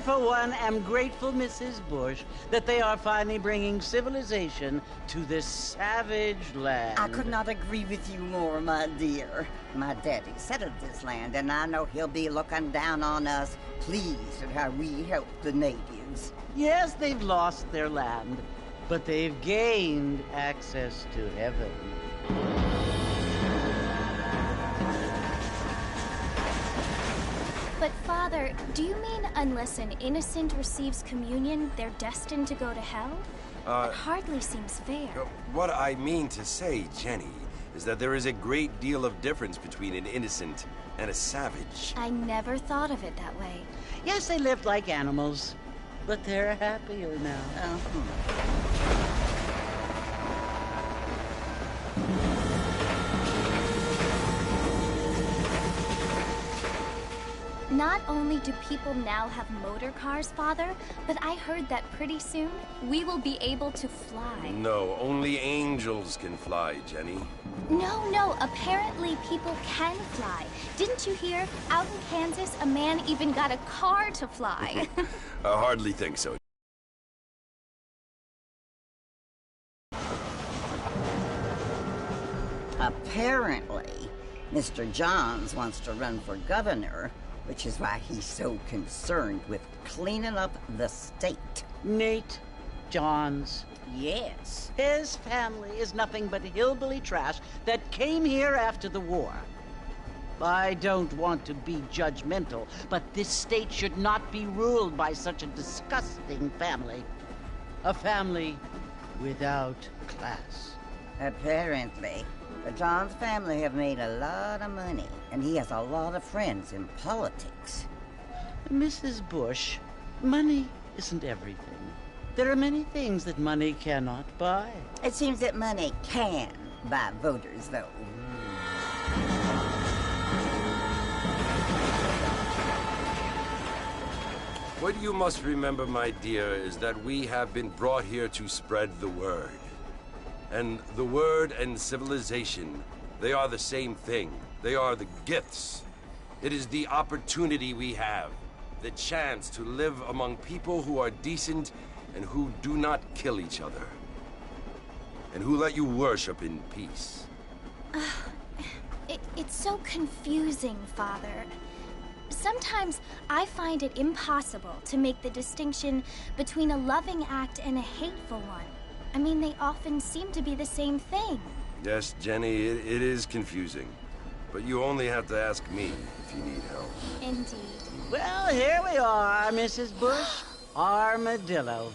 for one, am grateful, Mrs. Bush, that they are finally bringing civilization to this savage land. I could not agree with you more, my dear. My daddy settled this land, and I know he'll be looking down on us, pleased at how we helped the natives. Yes, they've lost their land, but they've gained access to heaven. But, Father, do you mean unless an innocent receives communion, they're destined to go to hell? That hardly seems fair. What I mean to say, Jenny, is that there is a great deal of difference between an innocent and a savage. I never thought of it that way. Yes, they lived like animals, but they're happier now. Not only do people now have motor cars, Father, but I heard that pretty soon we will be able to fly. No, only angels can fly, Jenny. No, apparently people can fly. Didn't you hear? Out in Kansas, a man even got a car to fly. I hardly think so. Apparently, Mr. Johns wants to run for governor, which is why he's so concerned with cleaning up the state. Nate Johns. Yes. His family is nothing but hillbilly trash that came here after the war. I don't want to be judgmental, but this state should not be ruled by such a disgusting family. A family without class. Apparently. The Johns family have made a lot of money, and he has a lot of friends in politics. Mrs. Bush, money isn't everything. There are many things that money cannot buy. It seems that money can buy voters, though. What you must remember, my dear, is that we have been brought here to spread the word. And the word and civilization, they are the same thing. They are the gifts. It is the opportunity we have, the chance to live among people who are decent and who do not kill each other, and who let you worship in peace. It's so confusing, Father. Sometimes I find it impossible to make the distinction between a loving act and a hateful one. I mean, they often seem to be the same thing. Yes, Jenny, it is confusing. But you only have to ask me if you need help. Indeed. Well, here we are, Mrs. Bush. Armadillo.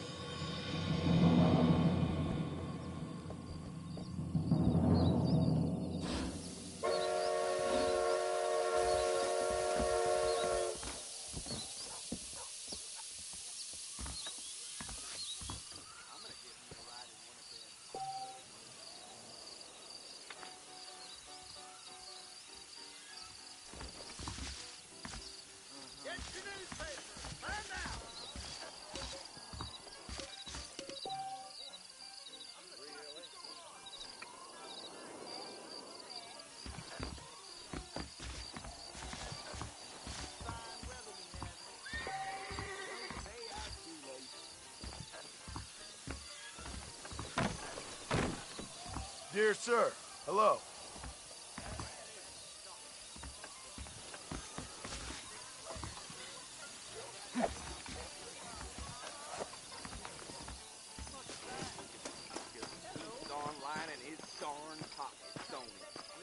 Dear sir, hello.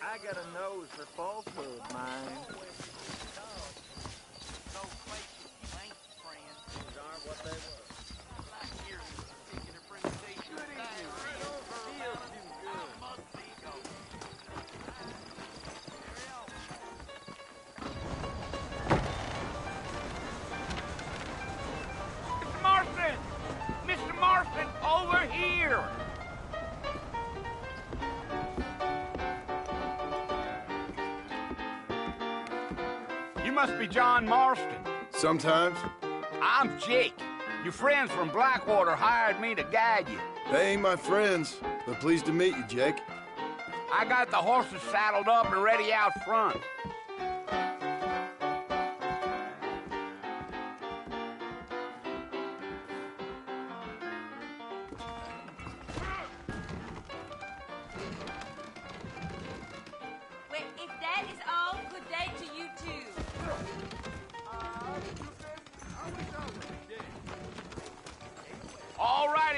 I got a nose for falsehood, mine. Aren't what they were. Marston! Mr. Marston, over here! You must be John Marston. Sometimes. I'm Jake. Your friends from Blackwater hired me to guide you. They ain't my friends, but pleased to meet you, Jake. I got the horses saddled up and ready out front.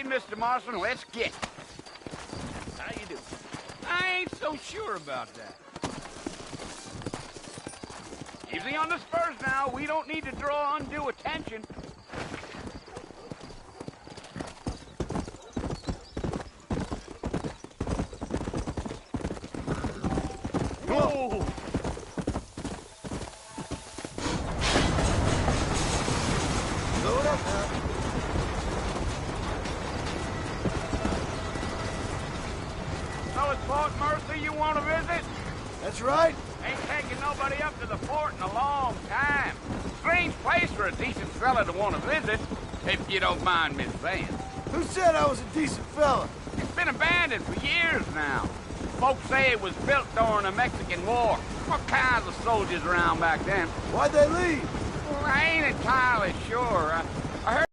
Okay, Mr. Marston, let's get. How you doing? I ain't so sure about that. Easy on the spurs now. We don't need to draw undue attention. Whoa! Load up now. So it's Fort Mercy you want to visit? That's right. Ain't taking nobody up to the fort in a long time. Strange place for a decent fella to want to visit, if you don't mind me saying. Who said I was a decent fella? It's been abandoned for years now. Folks say it was built during the Mexican War. What kinds of soldiers around back then? Why'd they leave? Well, I ain't entirely sure. I heard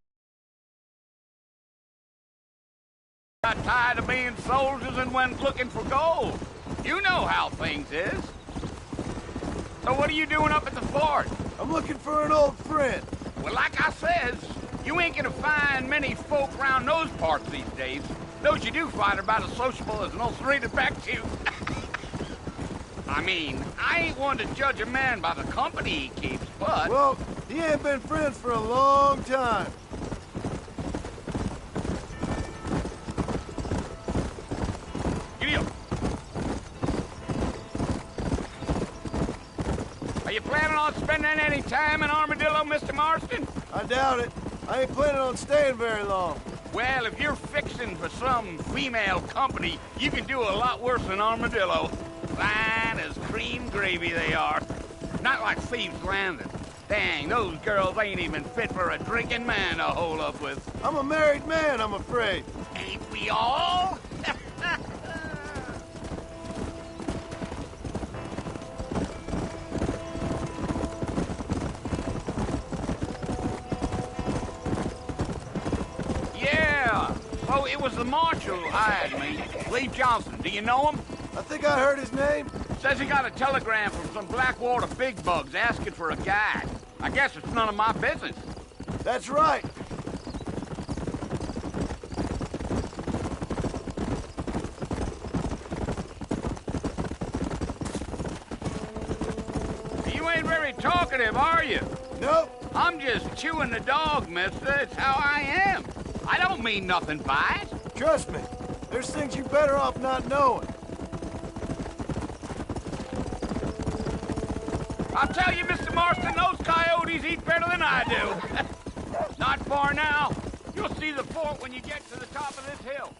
got tired of being soldiers and went looking for gold. You know how things is. So what are you doing up at the fort? I'm looking for an old friend. Well, like I says, you ain't gonna find many folk around those parts these days. Those you do find are about as sociable as an old street to back to. I mean, I ain't one to judge a man by the company he keeps, but... Well, he ain't been friends for a long time. Giddy up. Are you planning on spending any time in Armadillo, Mr. Marston? I doubt it. I ain't planning on staying very long. Well, if you're fixing for some female company, you can do a lot worse than Armadillo. Fine as cream gravy they are. Not like Thieves' Landing. Dang, those girls ain't even fit for a drinking man to hole up with. I'm a married man, I'm afraid. Ain't we all? Yeah. Oh, it was the marshal who hired me. Lee Johnson. Do you know him? I think I heard his name. Says he got a telegram from some Blackwater big bugs asking for a guide. I guess it's none of my business. That's right. You ain't very talkative, are you? Nope. I'm just chewing the dog, mister. It's how I am. I don't mean nothing by it. Trust me. There's things you're better off not knowing. I'll tell you, Mr. Marston, those coyotes eat better than I do. Not far now. You'll see the fort when you get to the top of this hill.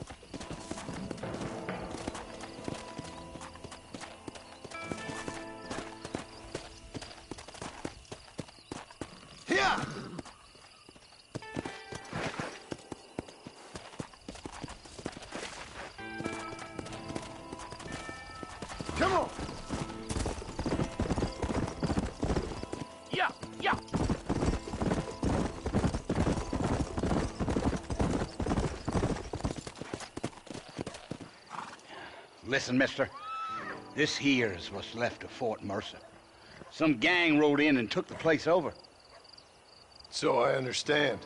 Here! Come on! Yeah, yeah. Listen, mister. This here is what's left of Fort Mercer. Some gang rode in and took the place over. So I understand.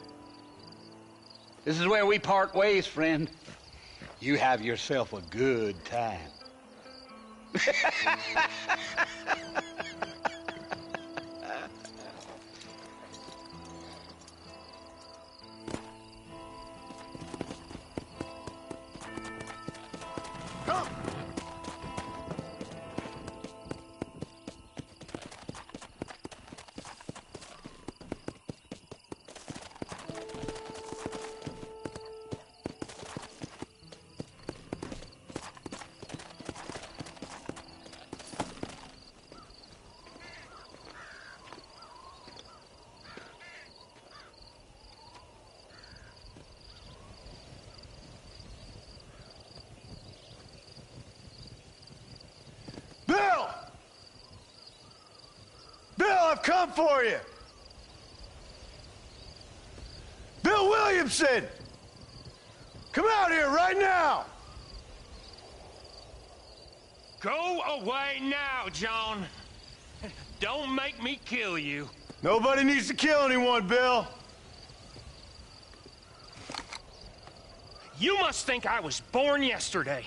This is where we part ways, friend. You have yourself a good time. Come! Bill! Bill, I've come for you! Bill Williamson! Come out here right now! Go away now, John. Don't make me kill you. Nobody needs to kill anyone, Bill. You must think I was born yesterday.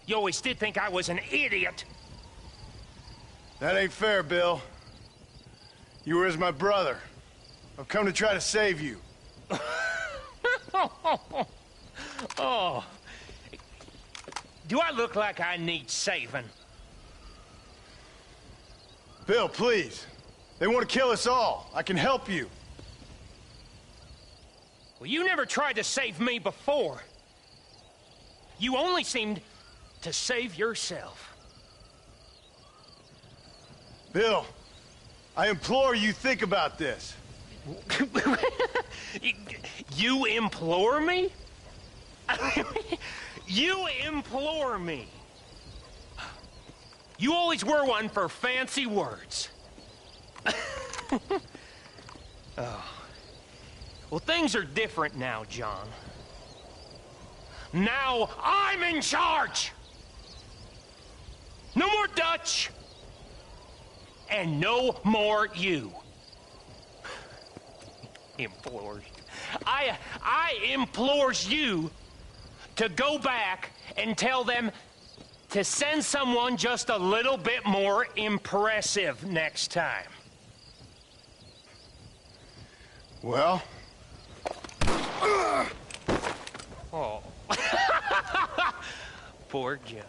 You always did think I was an idiot. That ain't fair, Bill. You were as my brother. I've come to try to save you. Oh. Do I look like I need saving? Bill, please. They want to kill us all. I can help you. Well, you never tried to save me before. You only seemed to save yourself. Bill, I implore you think about this. You implore me? You implore me. You always were one for fancy words. Oh. Well, things are different now, John. Now I'm in charge! No more Dutch! And no more you. Implores. I implores you to go back and tell them to send someone just a little bit more impressive next time. Well? Oh. Poor John.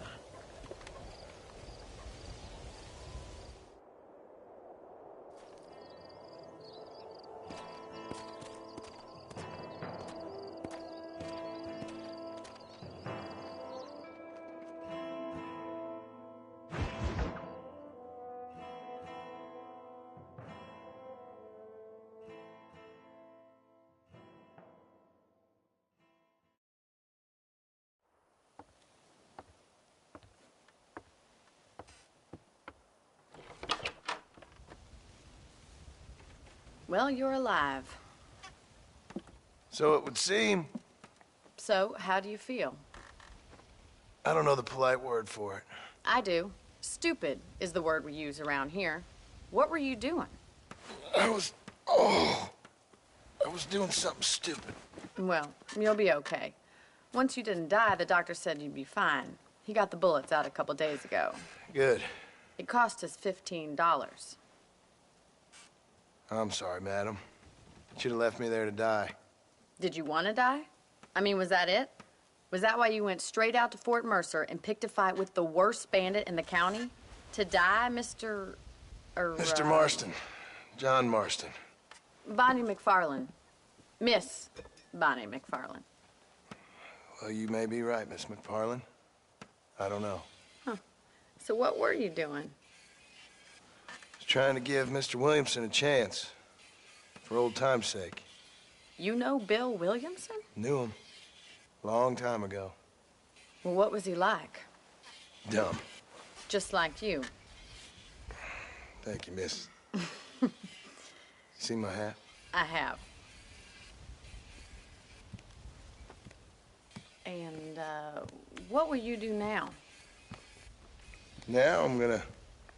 Well, you're alive. So it would seem. So, how do you feel? I don't know the polite word for it. I do. Stupid is the word we use around here. What were you doing? I was doing something stupid. Well, you'll be okay. Once you didn't die, the doctor said you'd be fine. He got the bullets out a couple days ago. Good. It cost us $15. I'm sorry, madam. Should have left me there to die. Did you want to die? I mean, was that it? Was that why you went straight out to Fort Mercer and picked a fight with the worst bandit in the county? To die, Mr. Mr. Marston. John Marston. Bonnie McFarland. Miss Bonnie McFarland. Well, you may be right, Miss McFarland. I don't know. Huh. So what were you doing? Trying to give Mr. Williamson a chance. For old time's sake. You know Bill Williamson? Knew him. Long time ago. Well, what was he like? Dumb. Just like you. Thank you, miss. See my hat? I have. And, what will you do now? Now I'm gonna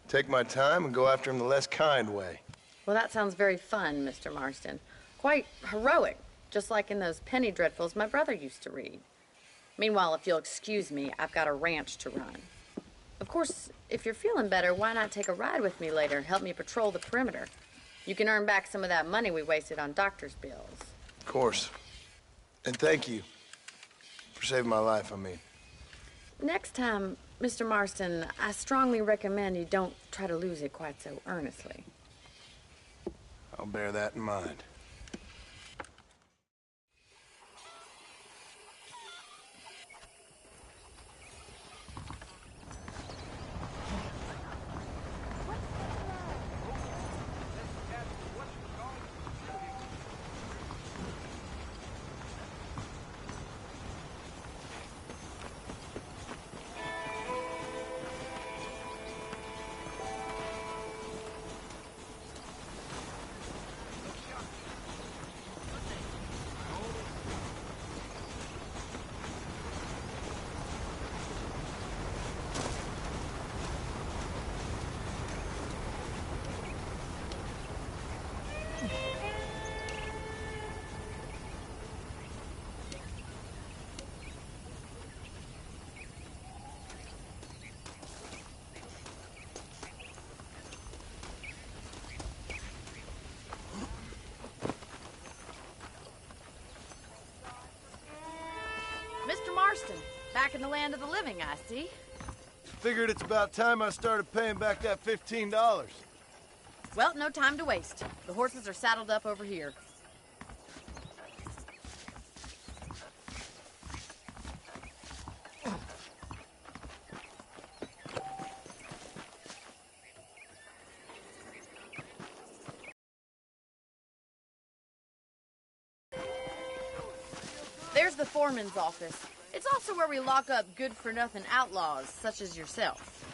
take my time and go after him the less kind way. Well, that sounds very fun, Mr. Marston. Quite heroic, just like in those penny dreadfuls my brother used to read. Meanwhile, if you'll excuse me, I've got a ranch to run. Of course, if you're feeling better, why not take a ride with me later and help me patrol the perimeter? You can earn back some of that money we wasted on doctor's bills. Of course. And thank you for saving my life, I mean. Next time, Mr. Marston, I strongly recommend you don't try to lose it quite so earnestly. I'll bear that in mind. Back in the land of the living, I see. Figured it's about time I started paying back that $15. Well, no time to waste. The horses are saddled up over here. There's the foreman's office. It's also where we lock up good-for-nothing outlaws, such as yourself.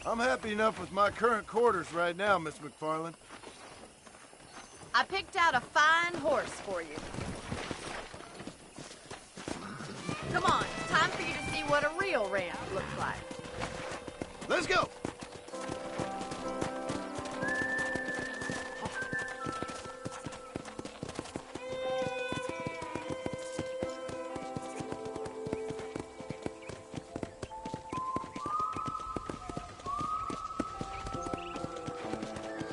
I'm happy enough with my current quarters right now, Miss McFarland. I picked out a fine horse for you. Come on, time for you to see what a real ranch looks like. Let's go!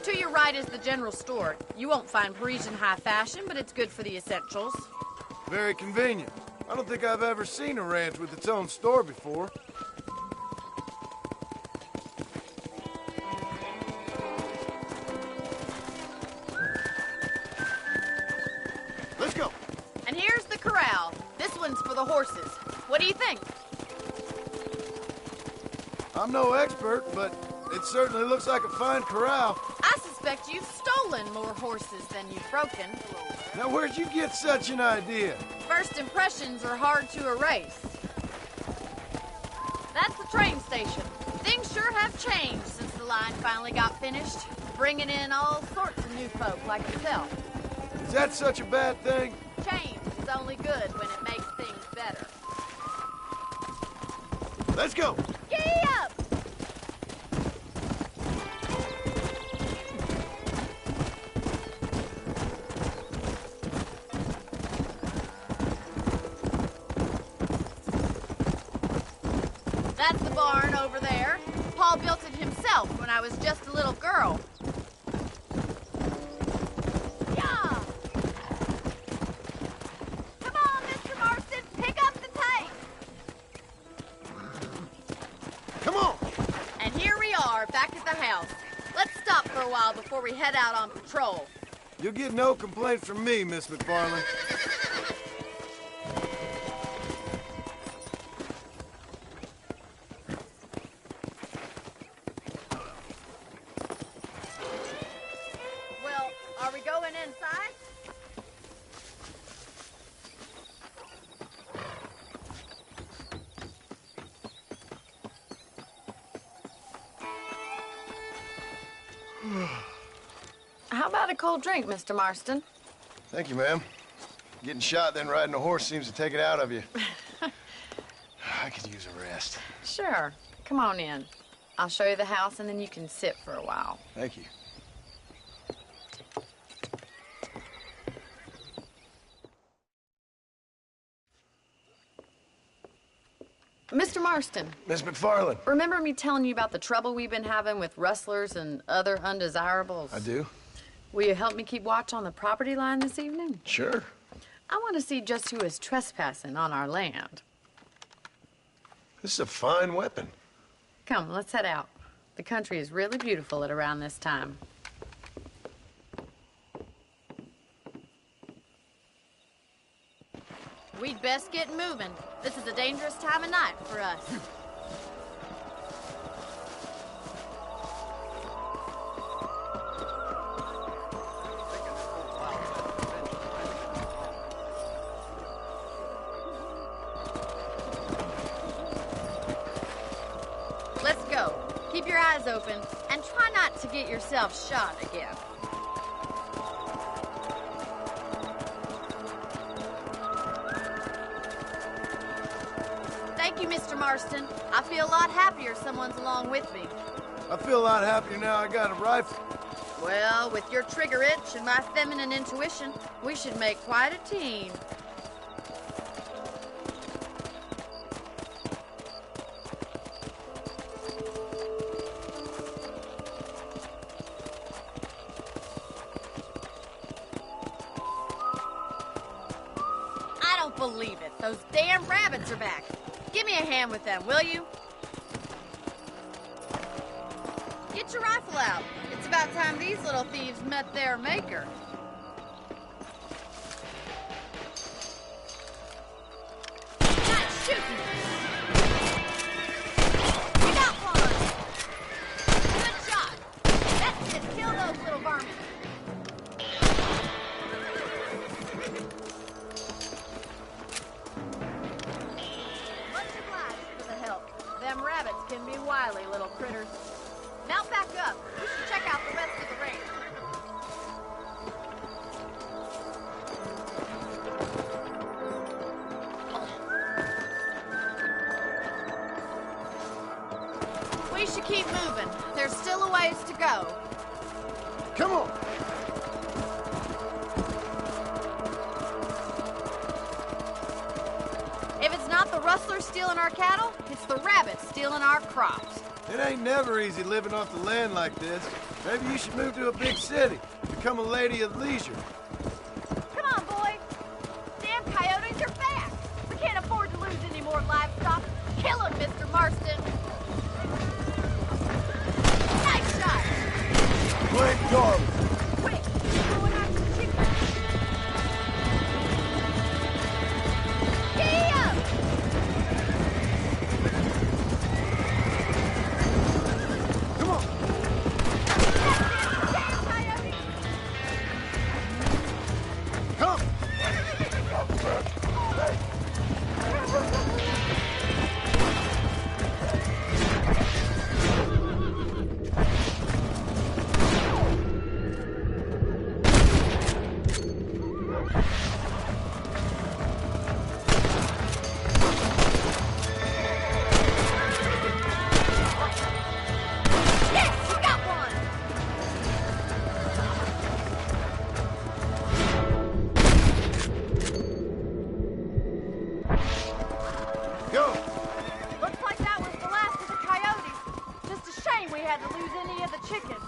To your right is the general store. You won't find Parisian high fashion, but it's good for the essentials. Very convenient. I don't think I've ever seen a ranch with its own store before. Let's go. And here's the corral. This one's for the horses. What do you think? I'm no expert, but it certainly looks like a fine corral. I suspect you've stolen more horses than you've broken. Now, where'd you get such an idea? First impressions are hard to erase. That's the train station. Things sure have changed since the line finally got finished, bringing in all sorts of new folk like yourself. Is that such a bad thing? Change is only good when it makes things better. Let's go. Giddy up! That's the barn over there. Paul built it himself when I was just a little girl. Yeah! Come on, Mr. Marston, pick up the pace! Come on. And here we are, back at the house. Let's stop for a while before we head out on patrol. You'll get no complaint from me, Miss McFarland. Well, are we going inside? How about a cold drink, Mr. Marston? Thank you, ma'am. Getting shot, then riding a horse seems to take it out of you. I could use a rest. Sure. Come on in. I'll show you the house, and then you can sit for a while. Thank you. Mr. Marston, Miss McFarland. remember me telling you about the trouble we've been having with rustlers and other undesirables? I do? Will you help me keep watch on the property line this evening? Sure. I want to see just who is trespassing on our land. This is a fine weapon. Come, let's head out. The country is really beautiful at around this time. We'd best get moving. This is a dangerous time of night for us. Let's go. Keep your eyes open and try not to get yourself shot again. Thank you, Mr. Marston. I feel a lot happier someone's along with me. I feel a lot happier now I got a rifle. Well, with your trigger itch and my feminine intuition, we should make quite a team. I don't believe it. Those damn rabbits are back. Give me a hand with them, will you? Get your rifle out. It's about time these little thieves met their maker. Nice shooting! You got one! Good shot! That's it, kill those little vermin. Much obliged for the help. Them rabbits can be wily little critters. Mount back up. We should check out the rest of the range. We should keep moving. There's still a ways to go. Come on! If it's not the rustlers stealing our cattle, it's the rabbits stealing our crops. It ain't never easy living off the land like this. Maybe you should move to a big city. Become a lady of leisure. Come on, boy. Damn coyotes are back. We can't afford to lose any more livestock. Kill him, Mr. Marston. Nice shot. Great darling. Quick, going after the chicken. Giddy up! Come on! Damn coyote! Come! Yes, you got one! Go! Looks like that was the last of the coyotes. Just a shame we had to lose any of the chickens.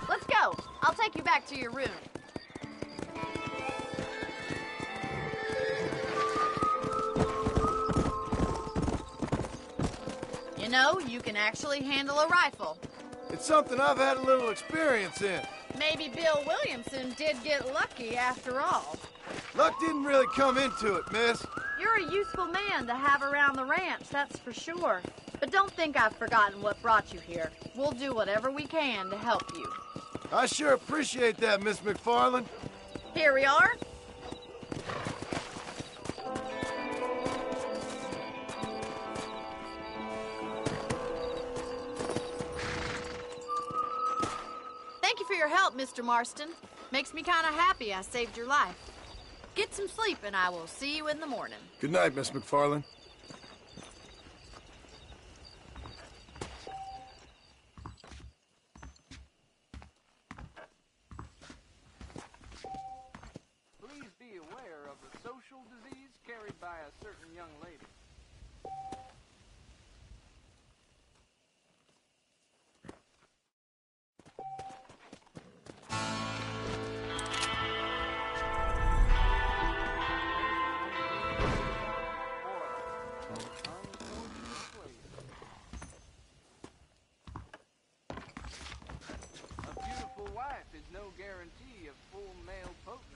Let's go. I'll take you back to your room. You know, you can actually handle a rifle. It's something I've had a little experience in. Maybe Bill Williamson did get lucky after all. Luck didn't really come into it, miss. You're a useful man to have around the ranch, that's for sure. But don't think I've forgotten what brought you here. We'll do whatever we can to help you. I sure appreciate that, Miss McFarland. Here we are. Thank you for your help, Mr. Marston. Makes me kind of happy I saved your life. Get some sleep and I will see you in the morning. Good night, Miss McFarland. Please be aware of the social disease carried by a certain young lady. A beautiful wife is no guarantee of full male potency.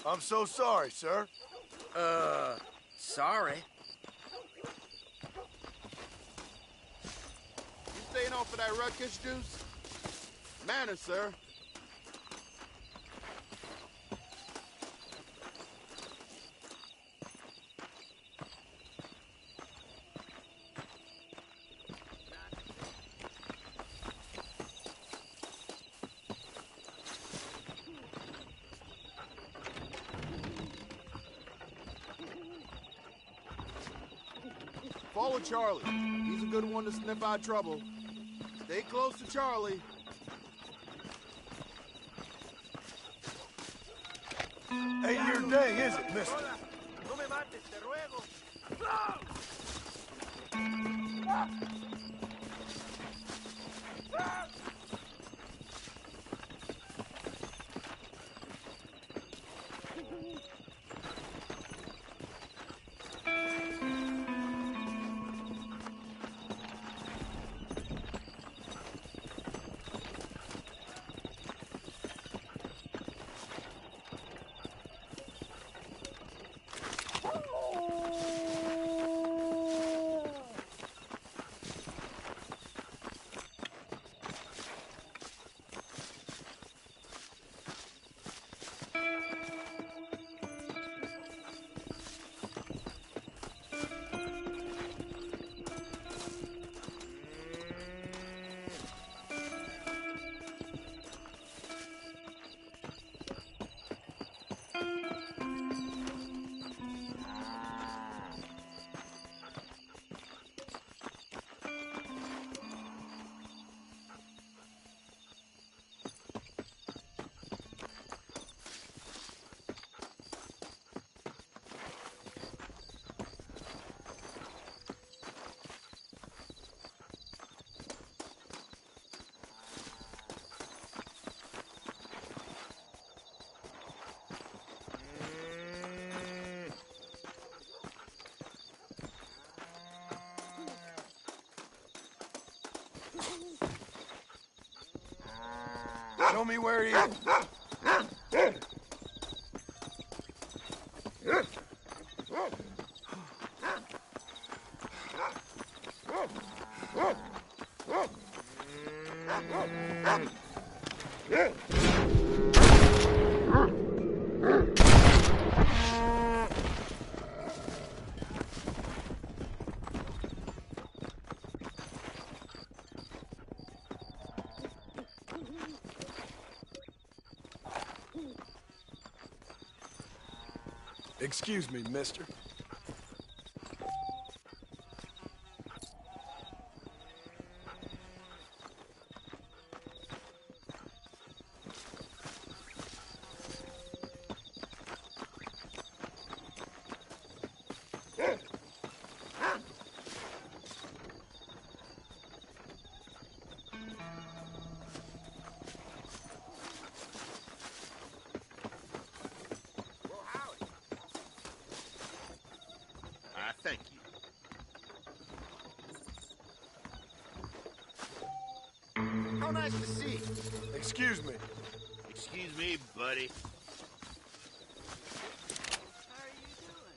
I'm so sorry, sir. Sorry. You staying off of that ruckus juice? Manners, sir. Follow Charlie. He's a good one to sniff out trouble. Stay close to Charlie. Ain't your day, is it, mister? No me mates, te ruego. Show me where he is. Excuse me, mister. Thank you. How nice to see you. Excuse me. Excuse me, buddy. How are you doing?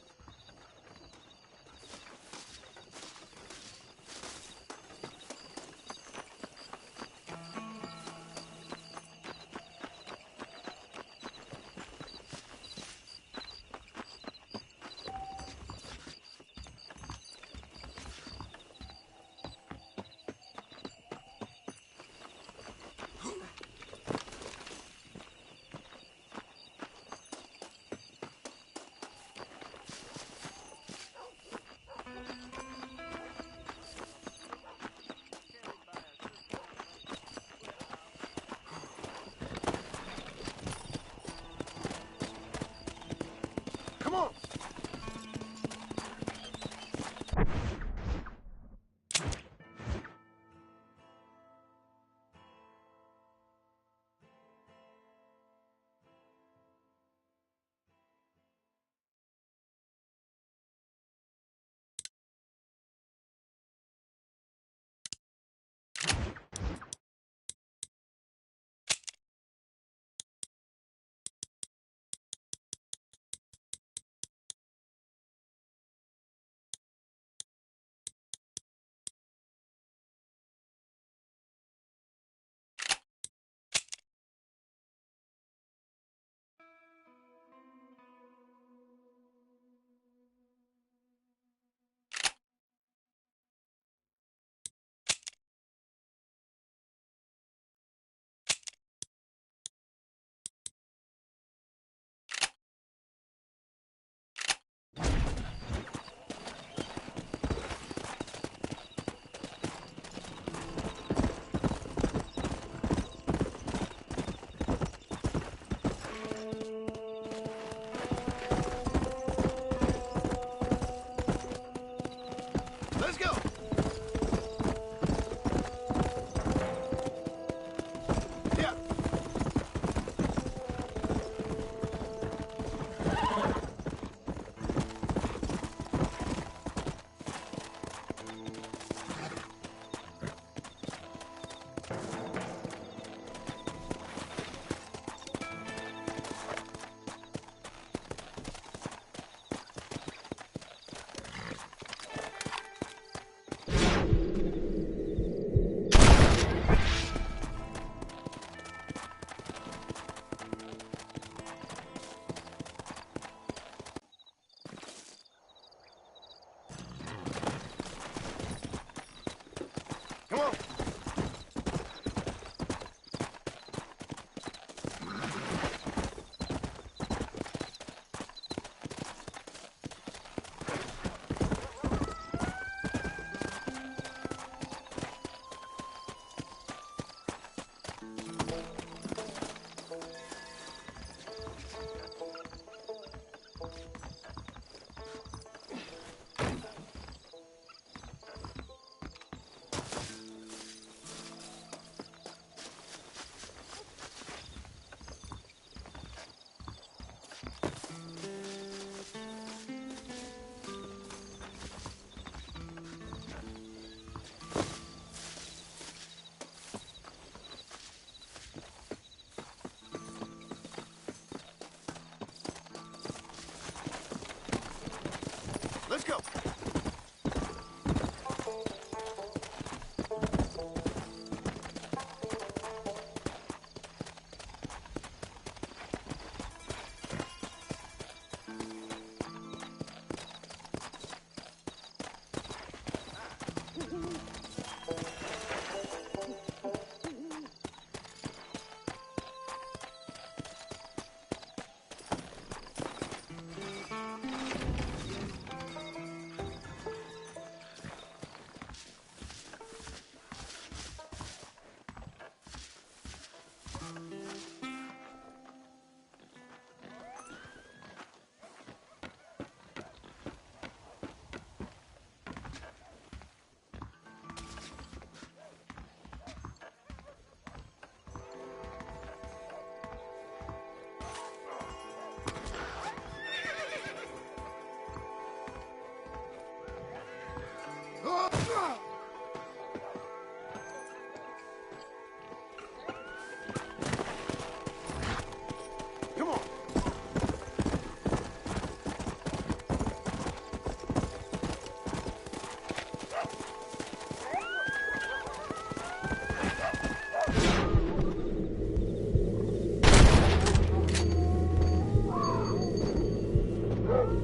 Nature's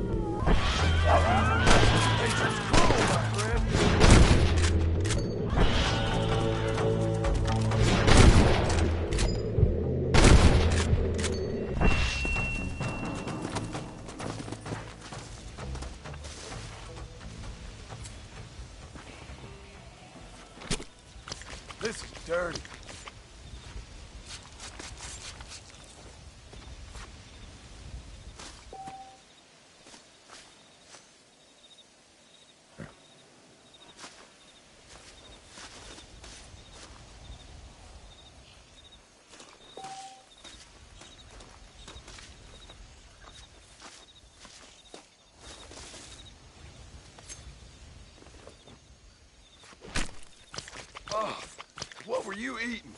cruel, my friend. This is dirty. Oh, what were you eating?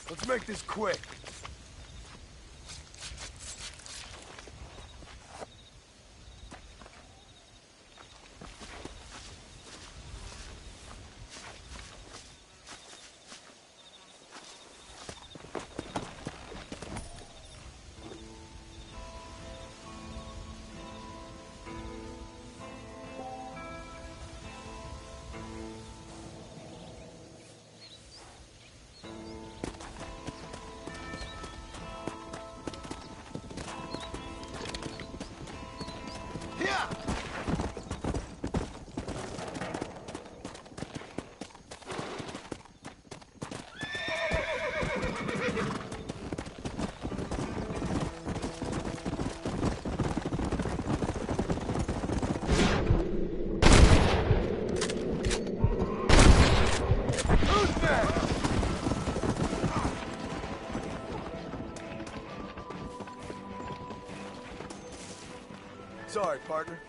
Let's make this quick. Yeah! Who's next? Sorry, partner.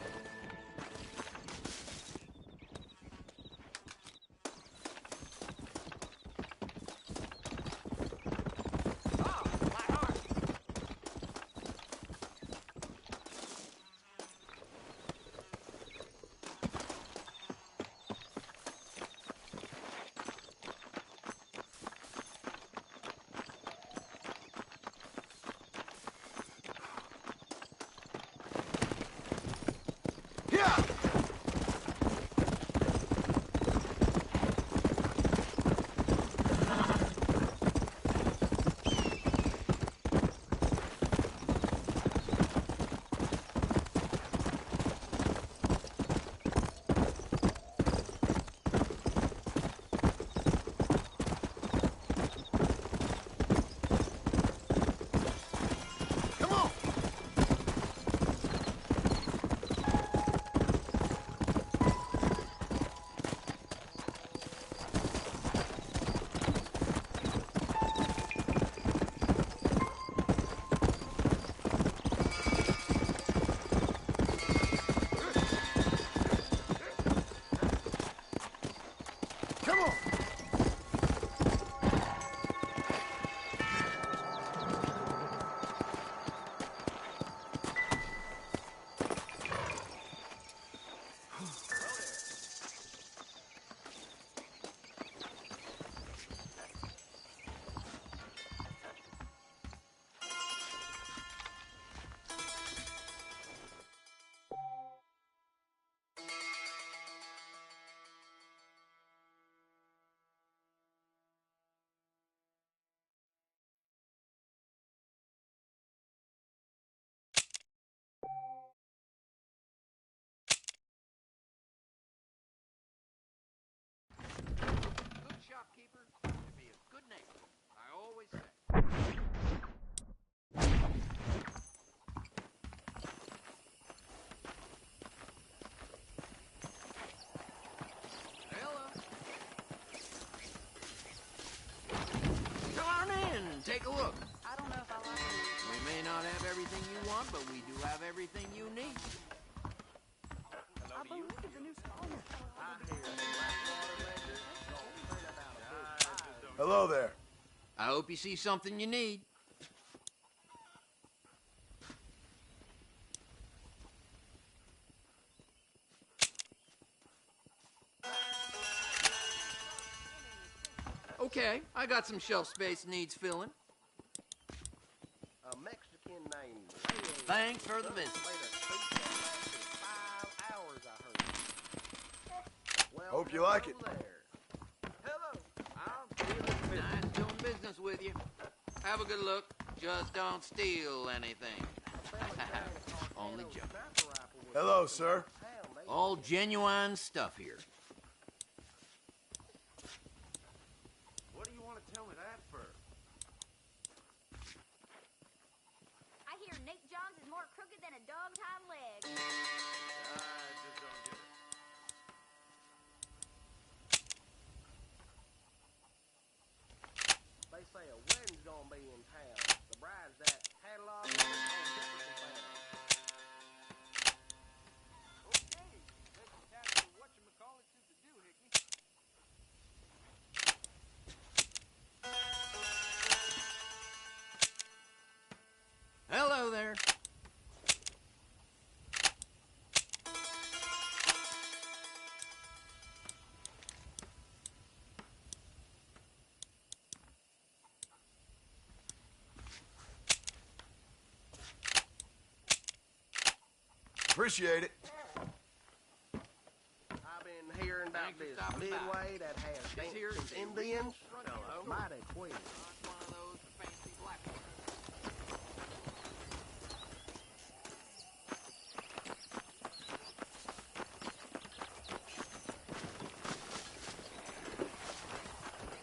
Yeah! Come on! Come on! Good shopkeeper to be a good neighbor. I always say. Hello. Come on in and take a look. I don't know if I like it. We may not have everything you want, but we do have everything you need. Hello there. I hope you see something you need. Okay, I got some shelf space needs filling. A Mexican named... Thanks for the visit. 5 hours, I heard. Well, Hope you like it. there. Hello. I'm feeling busy. Nice doing business with you. Have a good look. Just don't steal anything. Only joking. Hello, sir. All genuine stuff here. What do you want to tell me that for? I hear Nate Johns is more crooked than a dog's hind leg. I just don't get it. They say a wedding's gonna be in town. The bride's that catalog on Jefferson. Okay, let's capture whatchamacallit to the doohickey. Hello there. Appreciate it. I've been hearing about Thanks for this stopping by. midway that has This here dancing is a Indians. Hello. Mighty queer. Not one of those fancy black ones.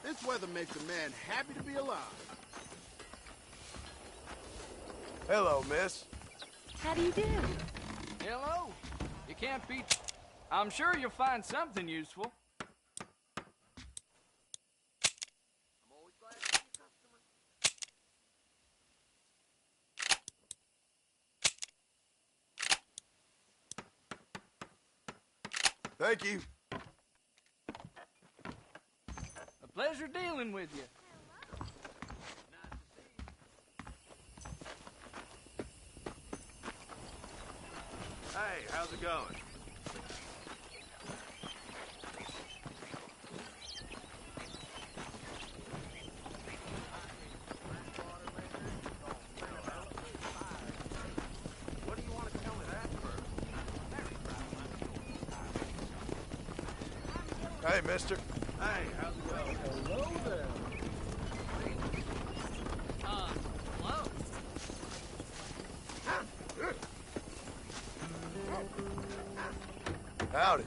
This weather makes a man happy to be alive. Hello, miss. How do you do? Hello. You can't beat... I'm sure you'll find something useful. I'm always glad to see a customer. Thank you. A pleasure dealing with you. Hey, how's it going? What do you want to tell me that for? Hey, mister. Hey, how's it going? Hello there. Hello? Howdy.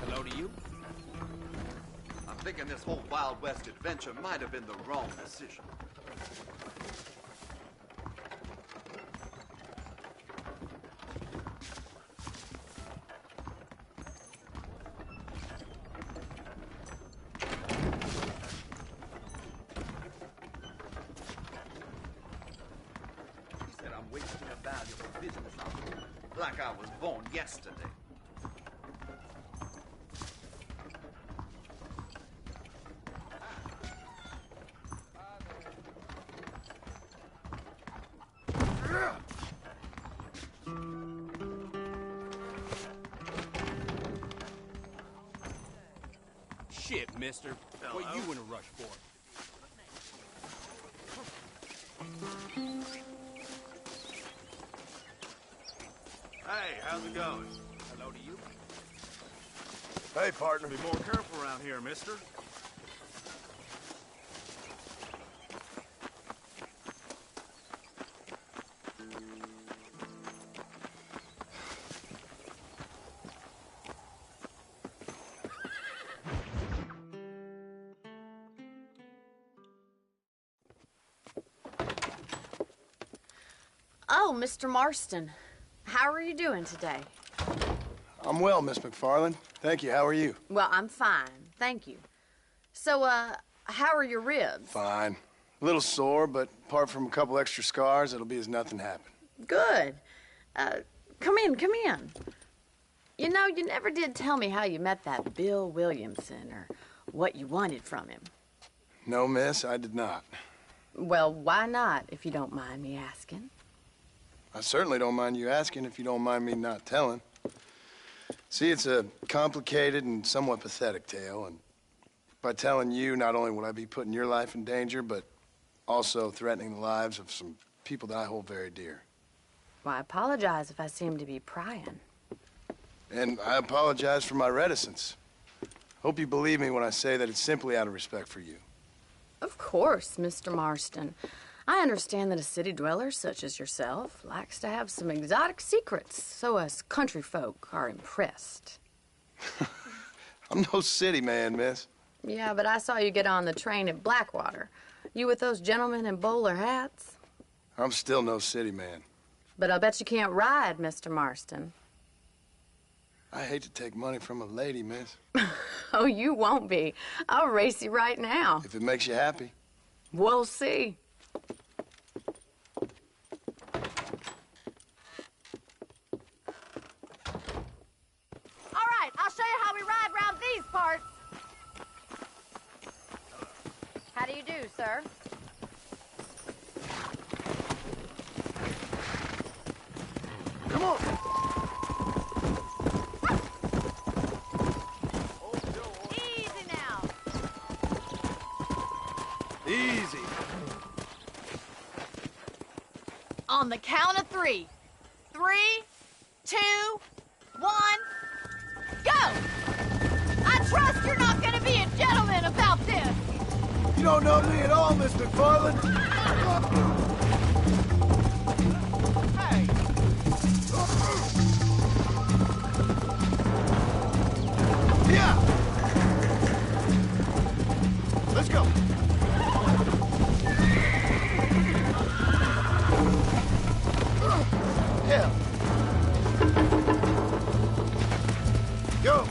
Hello to you. I'm thinking this whole Wild West adventure might have been the wrong decision. He said I'm wasting a valuable business opportunity, like I was born yesterday. Shit, mister. What you in a rush for? Hey, how's it going? Hello to you. Hey, partner. Be more careful around here, mister. Oh, Mr. Marston. How are you doing today? I'm well, Miss McFarland. Thank you. How are you? Well, I'm fine. Thank you. So, how are your ribs? Fine. A little sore, but apart from a couple extra scars, it'll be as nothing happened. Good. Come in, come in. You know, you never did tell me how you met that Bill Williamson or what you wanted from him. No, miss, I did not. Well, why not, if you don't mind me asking? I certainly don't mind you asking if you don't mind me not telling. See, it's a complicated and somewhat pathetic tale, and by telling you, not only would I be putting your life in danger, but also threatening the lives of some people that I hold very dear. Well, I apologize if I seem to be prying. And I apologize for my reticence. Hope you believe me when I say that it's simply out of respect for you. Of course, Mr. Marston. I understand that a city dweller such as yourself likes to have some exotic secrets, so us country folk are impressed. I'm no city man, miss. Yeah, but I saw you get on the train at Blackwater. You with those gentlemen in bowler hats? I'm still no city man. But I'll bet you can't ride, Mr. Marston. I hate to take money from a lady, miss. Oh, you won't be. I'll race you right now. If it makes you happy. We'll see. All right, I'll show you how we ride round these parts. How do you do, sir? Come on! Easy now. Easy. On the count of 3. 3, 2, 1, go! I trust you're not gonna be a gentleman about this. You don't know me at all, Miss McFarland. Hey. Yeah! Let's go. Hell. Go.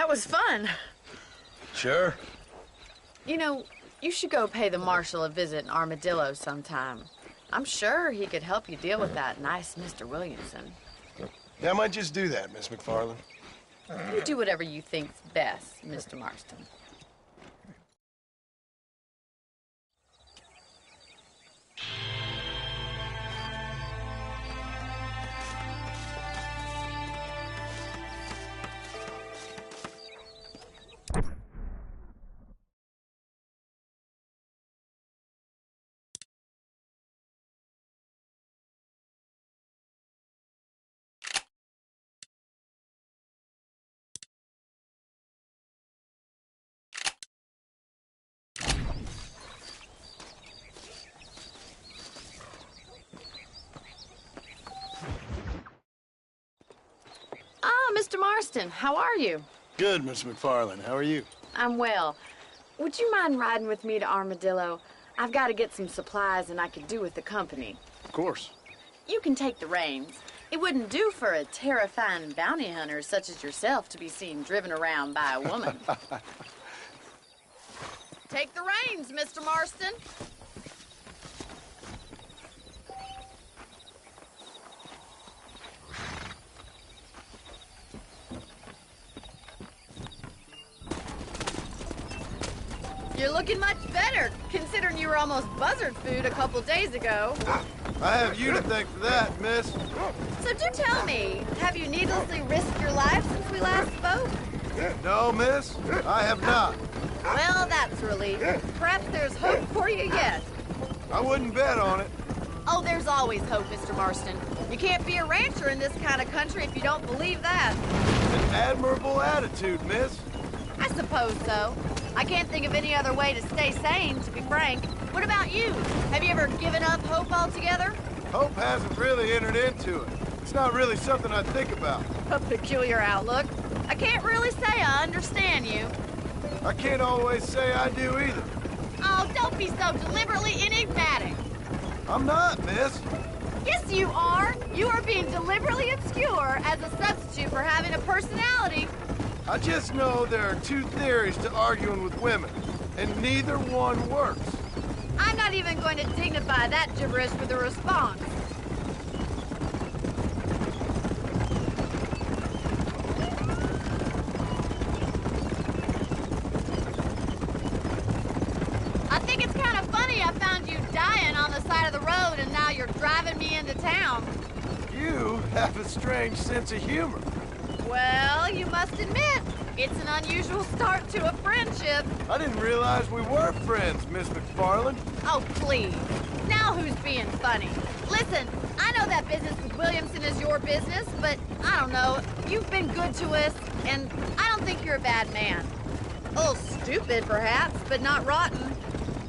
was fun. Sure. You know, you should go pay the marshal a visit in Armadillo sometime. I'm sure he could help you deal with that nice Mr. Williamson. Yeah, I might just do that, Miss McFarland. You do whatever you think's best, Mr. Marston. Mr. Marston, how are you? Good, Miss McFarland. How are you? I'm well. Would you mind riding with me to Armadillo? I've got to get some supplies and I could do with the company. Of course. You can take the reins. It wouldn't do for a terrifying bounty hunter such as yourself to be seen driven around by a woman. Take the reins, Mr. Marston. You're looking much better, considering you were almost buzzard food a couple days ago. I have you to thank for that, miss. So do tell me, have you needlessly risked your life since we last spoke? No, miss, I have not. Well, that's relief. Perhaps there's hope for you yet. I wouldn't bet on it. Oh, there's always hope, Mr. Marston. You can't be a rancher in this kind of country if you don't believe that. An admirable attitude, miss. I suppose so. I can't think of any other way to stay sane, to be frank. What about you? Have you ever given up hope altogether? Hope hasn't really entered into it. It's not really something I think about. A peculiar outlook. I can't really say I understand you. I can't always say I do either. Oh, don't be so deliberately enigmatic. I'm not, miss. Yes, you are. You are being deliberately obscure as a substitute for having a personality. I just know there are two theories to arguing with women, and neither one works. I'm not even going to dignify that gibberish with a response. I think it's kind of funny I found you dying on the side of the road and now you're driving me into town. You have a strange sense of humor. Well, you must admit, it's an unusual start to a friendship. I didn't realize we were friends, Miss McFarland. Oh, please. Now who's being funny? Listen, I know that business with Williamson is your business, but I don't know. You've been good to us, and I don't think you're a bad man. A little stupid, perhaps, but not rotten.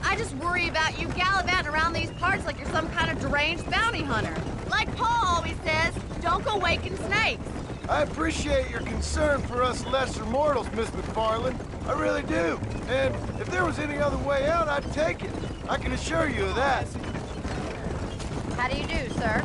I just worry about you gallivanting around these parts like you're some kind of deranged bounty hunter. Like Paul always says, don't go waking snakes. I appreciate your concern for us lesser mortals, Miss McFarland. I really do. And if there was any other way out, I'd take it. I can assure you of that. How do you do, sir?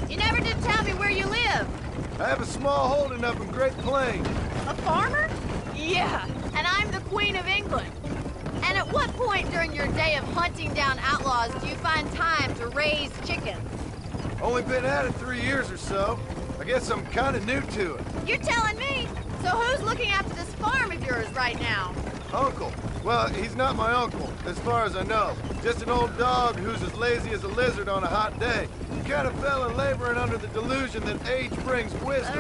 You never did tell me where you live. I have a small holding up in Great Plains. A farmer? Yeah, and I'm the Queen of England. And at what point during your day of hunting down outlaws do you find time to raise chickens? Only been at it 3 years or so. I guess I'm kind of new to it. You're telling me? So who's looking after this farm of yours right now? Uncle. Well, he's not my uncle, as far as I know. Just an old dog who's as lazy as a lizard on a hot day. He kind of fell in laboring under the delusion that age brings wisdom.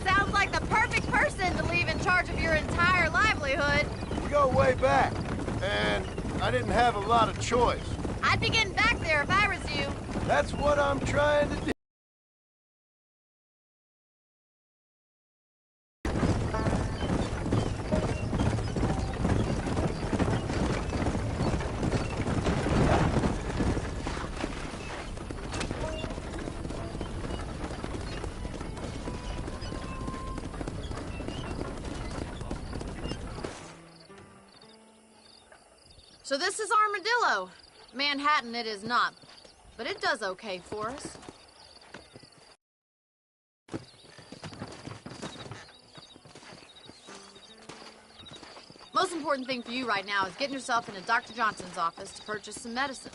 Sounds like the perfect person to leave in charge of your entire livelihood. We go way back, and I didn't have a lot of choice. I'd be getting back there if I was you. That's what I'm trying to do. So this is Armadillo. Manhattan it is not. but it does okay for us. Most important thing for you right now is getting yourself into Dr. Johnson's office to purchase some medicine.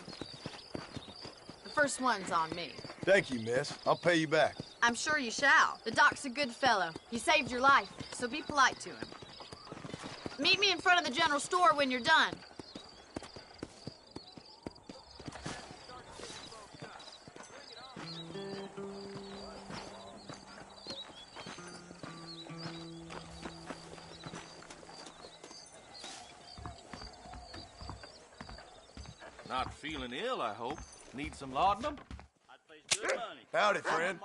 The first one's on me. Thank you, miss. I'll pay you back. I'm sure you shall. The doc's a good fellow. He saved your life, so be polite to him. Meet me in front of the general store when you're done. Not feeling ill, I hope. Need some laudanum? Howdy, friend.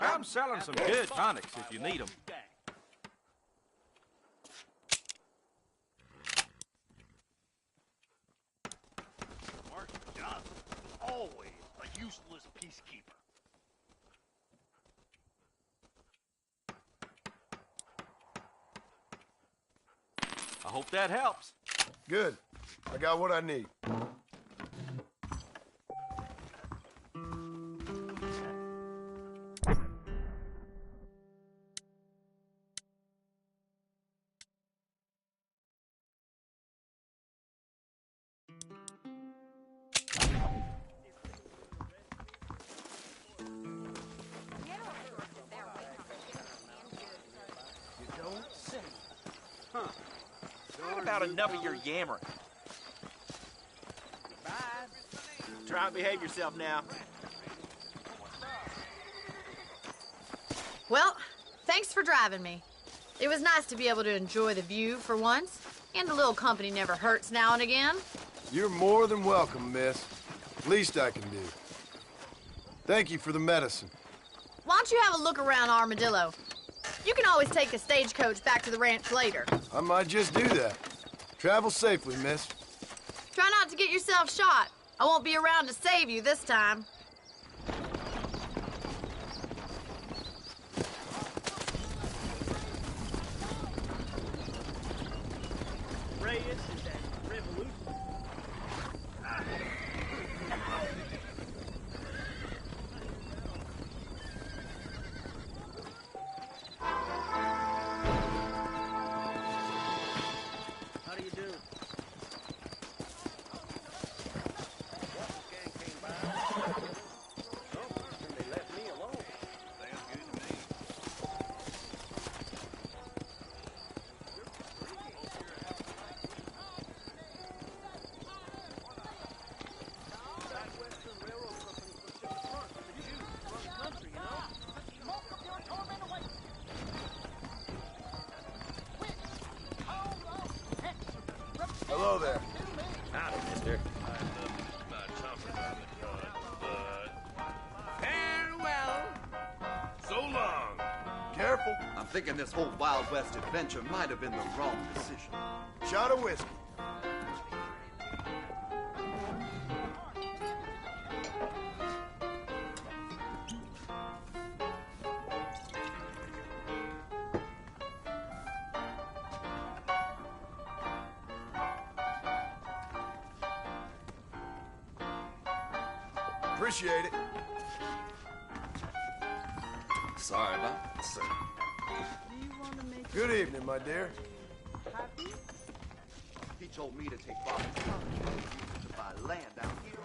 I'm selling some good tonics if you need them. Marshal Johnson, always a useless peacekeeper. I hope that helps. Good. I got what I need. What about enough of your yammering? Try and behave yourself now. Well, thanks for driving me. It was nice to be able to enjoy the view for once, and a little company never hurts now and again. You're more than welcome, miss. Least I can do. Thank you for the medicine. Why don't you have a look around Armadillo? You can always take a stagecoach back to the ranch later. I might just do that. Travel safely, miss. Try not to get yourself shot. I won't be around to save you this time. Reyes is that revolution. How do you do? Walker's gang came by. Oh, and they left me alone. Sounds good to me. Southwestern Railroad Company puts in the front for the Jews to run the country, you know? Smoke up your torment away. Hello there. Howdy, mister. Farewell. So long. Careful. I'm thinking this whole Wild West adventure might have been the wrong decision. Shot of whiskey. Appreciate it. Sorry about that, sir. Good evening, my dear. He told me to take Bobby to buy land out here.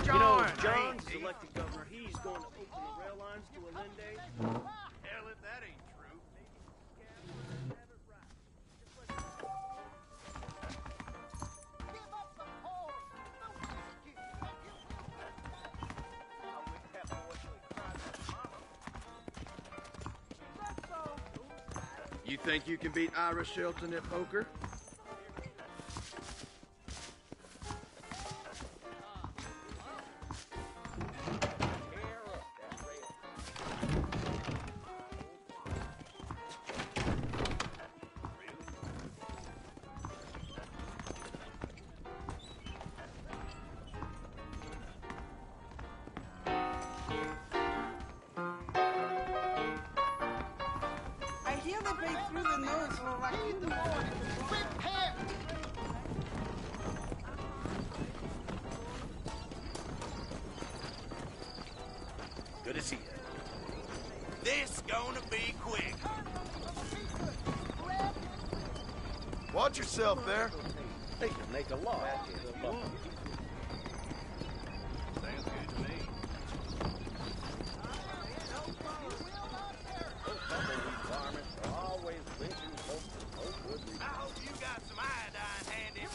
You know, if John's is elected governor, he's going to open the rail lines to Allende. Hell, if that ain't true. You think you can beat Ira Shelton at poker? I hear they pay through the nose for Rocky the Boy. gonna be quick. Watch yourself there. They can make a lot out of it. Sounds good to me. Those tumbleweed varmints are always wishing folks to Oakwood. I hope you got some iodine handy.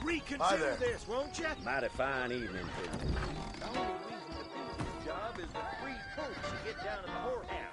Reconsider this, won't you? Mighty fine evening to you. The only reason to do this job is the free folks you get down at the whorehouse.